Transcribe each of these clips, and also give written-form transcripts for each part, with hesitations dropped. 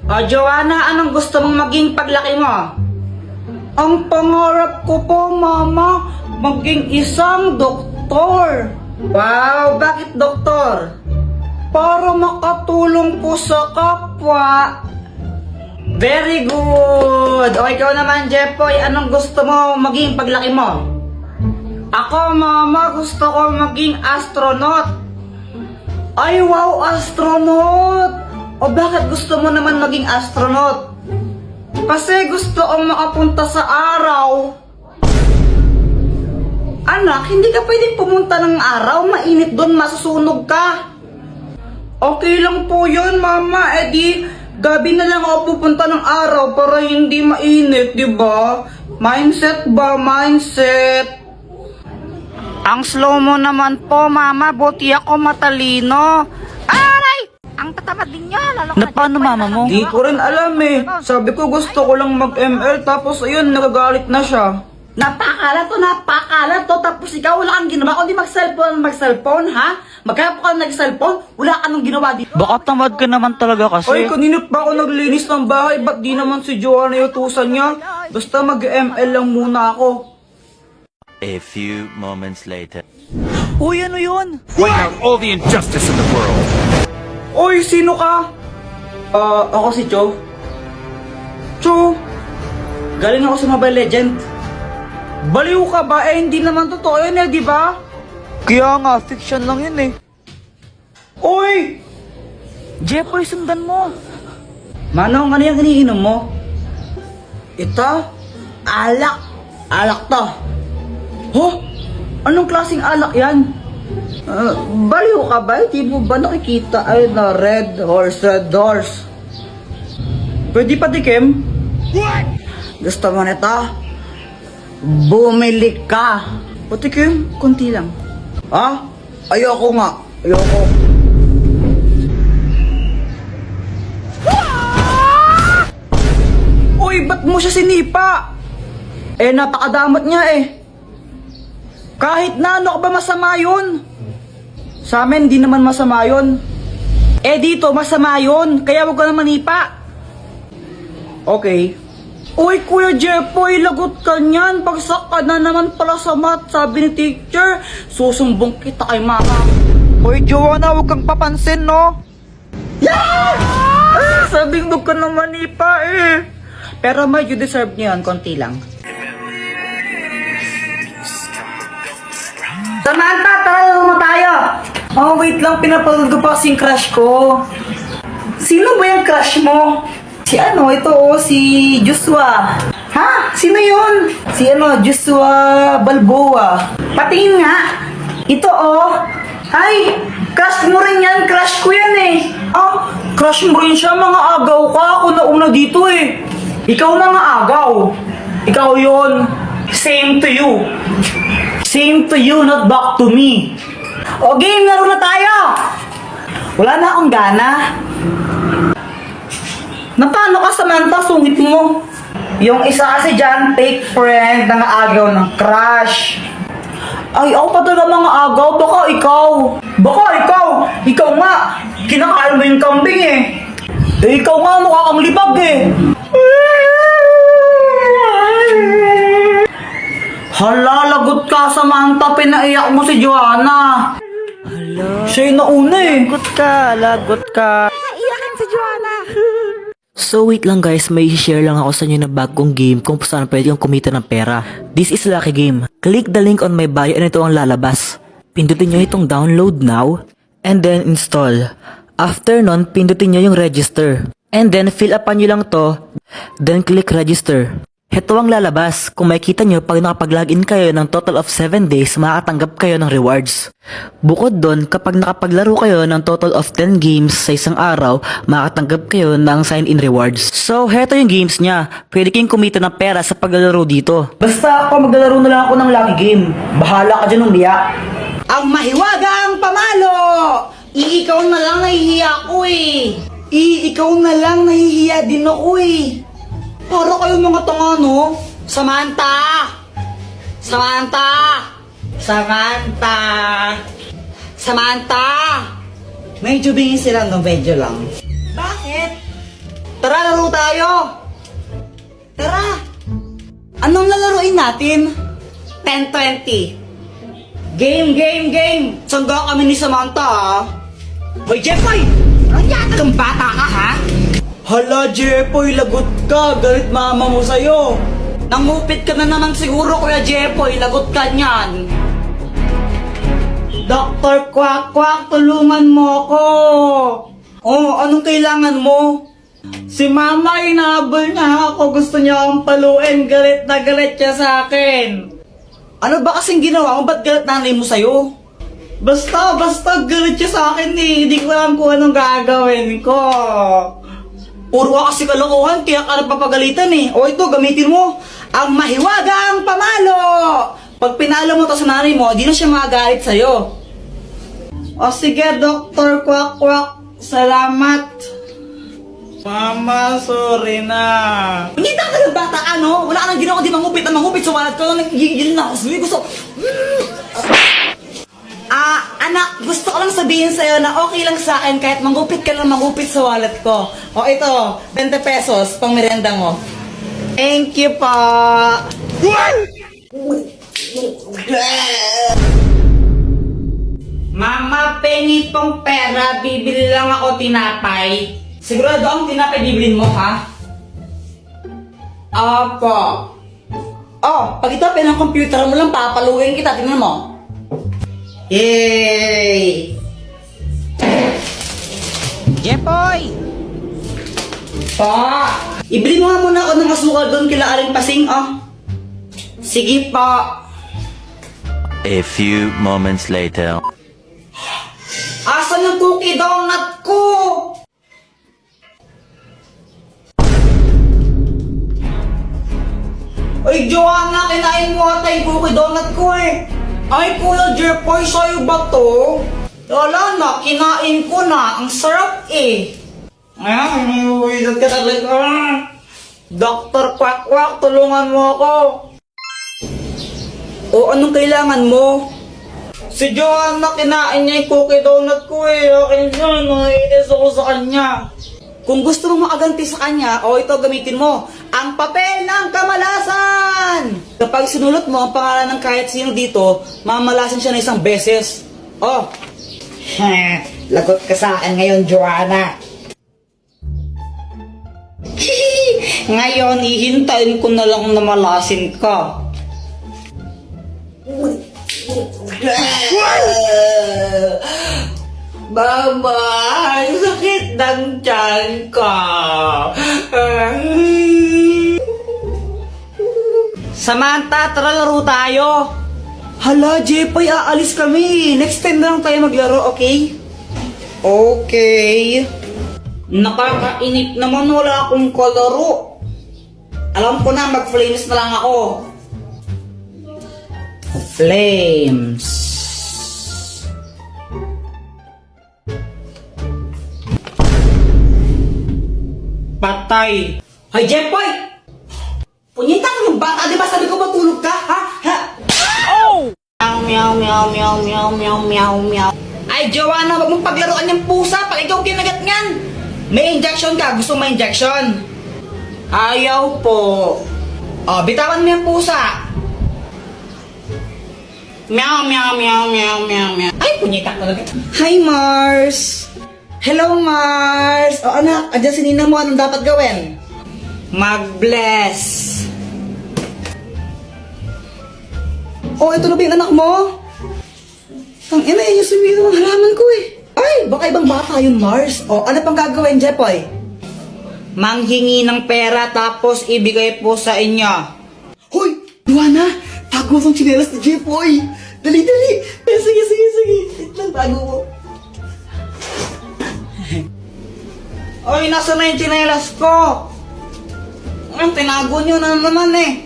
O, Joanna, anong gusto mong maging paglaki mo? Ang pangarap ko po, Mama, maging isang doktor. Wow, bakit doktor? Para makatulong po sa kapwa. Very good. O, ikaw naman, Jepoy, anong gusto mo maging paglaki mo? Ako, Mama, gusto ko maging astronaut. Ay, wow, astronaut! O bakit gusto mo naman maging astronaut? Kasi gusto kong makapunta sa araw. Anak, hindi ka pwedeng pumunta ng araw. Mainit doon, masusunog ka. Okay lang po yun, Mama. Eh di, gabi na lang ako pupunta ng araw para hindi mainit, di ba? Mindset ba? Mindset. Ang slow mo naman po, Mama. Buti ako matalino. Aray! Ang tatamad din niya. Na paano, Mama mo? Di ko rin alam eh. Sabi ko gusto ko lang mag-ML tapos ayun, nagagalit na siya. Napakala to. Tapos ikaw wala kang ginawa. Kundi mag-cellphone, ha? Magkaya ka nag-cellphone, wala ka nang ginawa dito. Baka tamad ka naman talaga kasi. Ay, kanina pa ako naglinis ng bahay. Ba't di naman si Joanna yutusan niya? Basta mag-ML lang muna ako. A few moments later. Uy, ano yun? Point out all the injustice in the world. Uy, sino ka? Ako si Cho. Cho, galing ako sa Mobile Legend. Baliw ka ba? Eh, hindi naman totoo yun eh, di ba? Kaya nga, fiction lang yun eh. Uy! Jeffoy, sundan mo. Manong, ano yung iniinom mo? Ito? Alak. Alak to. Huh? Anong klaseng alak yan? Baliw ka ba? Di mo ba nakikita ay na red horse? Pwede pa dikim? What? Gusto mo nito? Bumili ka. Patikim, konti lang. Ha? Ayoko nga. Ayoko. Uy, ba't mo siya sinipa? Eh, napakadamot niya eh. Kahit na ano ka ba masama yun? Sa amin, di naman masama yun. Eh, dito, masama yun. Kaya huwag ka na manipa. Okay. Uy, Kuya Jeffoy, lagot ka niyan. Bagsak ka na naman pala sa math, sabi ni teacher. Susumbong kita kay mama. Uy, Joanna, huwag kang papansin, no? Yeah! Sabing huwag ka na manipa eh. Pero medyo deserve niyo yan, konti lang. Samantha, tara mo tayo. Oh, wait lang, pinapanood ko pa kasing crush ko. Sino ba yung crush mo? Si ano, ito si Joshua. Ha? Sino yun? Si Joshua Balboa. Patingin nga. Ito Ay, crush mo rin yan. Crush ko yan eh. Crush mo rin siya. Mga agaw ka. Ako na una dito eh. Ikaw mga agaw. Ikaw yun. Same to you. Same to you, not back to me. O game, laro na tayo. Wala na akong gana. Na paano ka, Samantha? Sungit mo. Yung isa kasi dyan, fake friend, nangaagaw ng crush. Ay, ako pa talaga mga agaw. Baka ikaw. Ikaw nga. Kinakain mo yung kambing eh. Eh, ikaw nga, mukha kang libag eh. Hala, lagot ka, Samantha. Pinaiyak mo si Joanna. Hala. Siya yung nauna eh. Lagot ka. Iyakin si Joanna. So wait lang guys, may share lang ako sa inyo na bagong game kung saan pwede kang kumita ng pera. This is Lucky Game. Click the link on my bio and ito ang lalabas. Pindutin nyo itong download now and then install. After nun, pindutin nyo yung register. And then fill upan nyo lang to, then click register. Ito ang lalabas. Kung makikita nyo, pag nakapag-login kayo ng total of 7 days, makakatanggap kayo ng rewards. Bukod doon, kapag nakapaglaro kayo ng total of 10 games sa isang araw, makakatanggap kayo ng sign-in rewards. So, heto yung games niya. Pwede kayong kumita ng pera sa paglalaro dito. Basta ako, maglalaro na lang ako ng Lucky Game. Bahala ka dyan umiyak. Ang mahiwagang pamalo! Ikaw na lang nahihiya ko eh. Ikaw na lang nahihiya din ako eh. Para kayong mga tanga, no? Samantha! Medyo bingin sila, no? Medyo lang. Bakit? Tara tayo! Tara! Anong lalaroin natin? 10-20. Game! Sangga kami ni Samantha, ha? Hoy, Jepoy! Anong yata kang bata ka, ha? Hala, Jepoy, lagot ka. Galit mama mo sa'yo. Nangupit ka na naman siguro, Kuya Jepoy. Lagot ka niyan. Dr. Quack, tulungan mo ako. Oh, anong kailangan mo? Si Mama, inahabol niya ako. Gusto niya akong paluin. Galit na galit siya sa akin. Ano ba kasing ginawa mo? Ba't galit nanay mo sa'yo? Basta galit siya sa akin eh. Hindi ko alam kung anong gagawin ko. Puro ka kasi kalokohan, kaya ka nagpapagalitan eh. O ito, gamitin mo ang mahiwagang pamalo. Pag pinalo mo to sa nanay mo, di na siya magagalit sa'yo. O sige, Dr. Quack, salamat. Mama, sorry na. Pangita ka ng bata ka, no? Wala ka nang ginawa, di mangupit sa wallet ko. Nagigil na ako. Sabi, gusto. Anak, gusto ko lang sabihin sa'yo na okay lang sa akin kahit mangupit ka lang mangupit sa wallet ko. O ito, 20 pesos, pang merienda mo. Thank you pa. Mama, pengi pong pera, bibili lang ako tinapay. Sigurado ang tinapay bibilin mo, ha? Opo. Oh, pag ito ng computer mo lang, papaluin kita. Tingnan mo. Yay! Jepoy! Pa! Ibili mo nga muna ako ng asukal doon kila Aling Pasing, oh. Sige pa. A few moments later. Asan yung cookie donut ko? Ay, Joanna, kinain mo ata yung cookie donut ko eh. Ay, Kuya Jepoy, sa'yo ba to? Wala na, kinain ko na. Ang sarap eh. Ay, uwilat ka talaga. Dr. Quack, tulungan mo ako. O, anong kailangan mo? Si Joanna, kinain niya yung cookie donut ko eh. Akin yun, naiinis ako sa kanya. Kung gusto mo makaganti sa kanya, o ito gamitin mo, ang papel ng kamalasan! Kapag sinulot mo ang pangalan ng kahit sino dito, mamalasan siya na isang beses. Oh! Lagot ka sa akin ngayon, Joanna. Ngayon, ihintayin ko na lang na malasin ka. Mama, ang sakit ng tiyan ko. Samantha, tara laro tayo. Hala, Jepoy, aalis kami. Next time na lang tayo maglaro, okay? Okay. Nakakainip naman, wala akong kalaro. Alam ko na, mag-flames na lang ako. Flames. Patay. Hay, Jepoy! Punyita ka ng bata, di ba? Sabi ko matulog ka, ha? Oh! Meow. Ay, Joanna, wag mong paglaruan yung pusa pag ikaw kinagat niyan. May injection ka, gusto mo may injection? Ayaw po. Oh, bitawan mo yung pusa. Meow. Ay, punyita talaga. Hi, Mars. Hello, Mars. O anak, andyan si Nina mo. Anong dapat gawin? Mag-bless. Oh, ito na ba yung anak mo? Ang ina yun yung sumiyo ng halaman ko eh. Ay, baka ibang bata yun, Mars. O, ano pang gagawin, Jepoy? Manghingi ng pera tapos ibigay po sa inyo. Hoy, Luana, tago ang tsinelas ni Jepoy. Dali. Sige. Wait lang, tago ko. Oy, nasa na yung tsinelas ko? Ang tinago nyo na naman eh.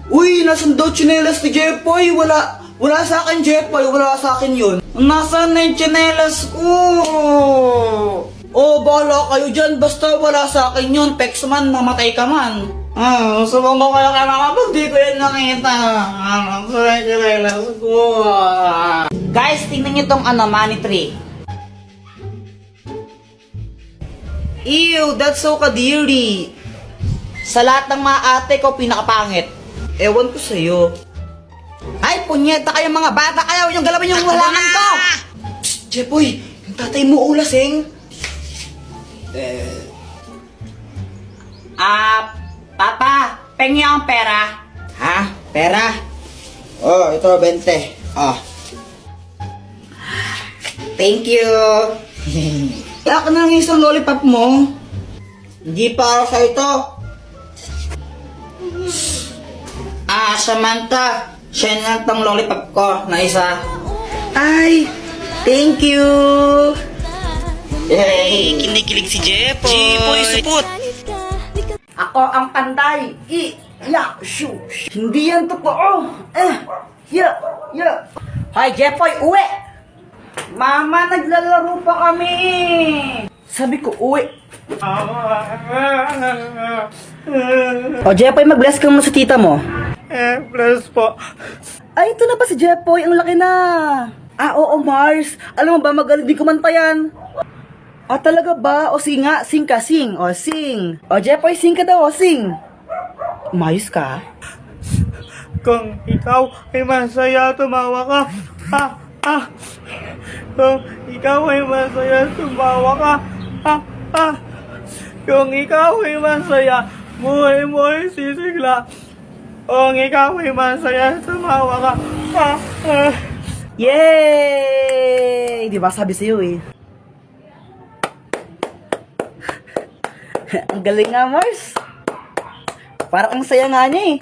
Uy, nasan daw tsinelas ni Jepoy? Wala sa akin, Jepoy. Wala sa akin yun. Nasaan na yung tsinelas ko? Oh, bahala kayo dyan. Basta wala sa akin yun. Pex man, mamatay ka man. Subong ko kayo kapag di ko yun nakita. Nasaan na yung tsinelas ko? Guys, tingnan nyo tong money tree. Ew, that's so kadiri. Sa lahat ng mga ate ko, pinakapangit. Ewan ko sa'yo. Ay, punyeta kayo mga bata kayo! Yung galawin yung halaman ko! Psst, Jepoy! Yung tatay mo ulasing! Papa! Pengi ang pera! Ha? Pera? Oh, ito, 20. Oh. Thank you! Kaya ka na ng isang lollipop mo. Hindi para sa ito. Samantha. Siya na tong lollipop ko na isa. Ay, thank you. Yay, kinikilig si Jepoy. Jepoy, supot. Ako ang panday. Hindi yan totoo. Hoy, Jepoy, uwi. Mama, naglalaro pa kami. Sabi ko, uwi. O, Jepoy, mag-bless ka mo sa tita mo. Bless po. Ay, ito na ba si Jepoy? Ang laki na. Oo, Mars. Alam mo ba, magaling din kumanta yan. Talaga ba? O, sing nga. Sing ka, sing. O, sing. O, Jepoy, sing ka daw. O, sing. Umayos ka? Kung ikaw ay masaya, tumawa ka. Kung ikaw ay masaya, tumawa ka. Kung ikaw ay masaya, buhay mo ay sisigla. Kung ikaw ay masaya, tumawa ka. Yay! Di ba sabi sa'yo eh? Ang galing nga, Mars. Parang ang saya nga niya eh.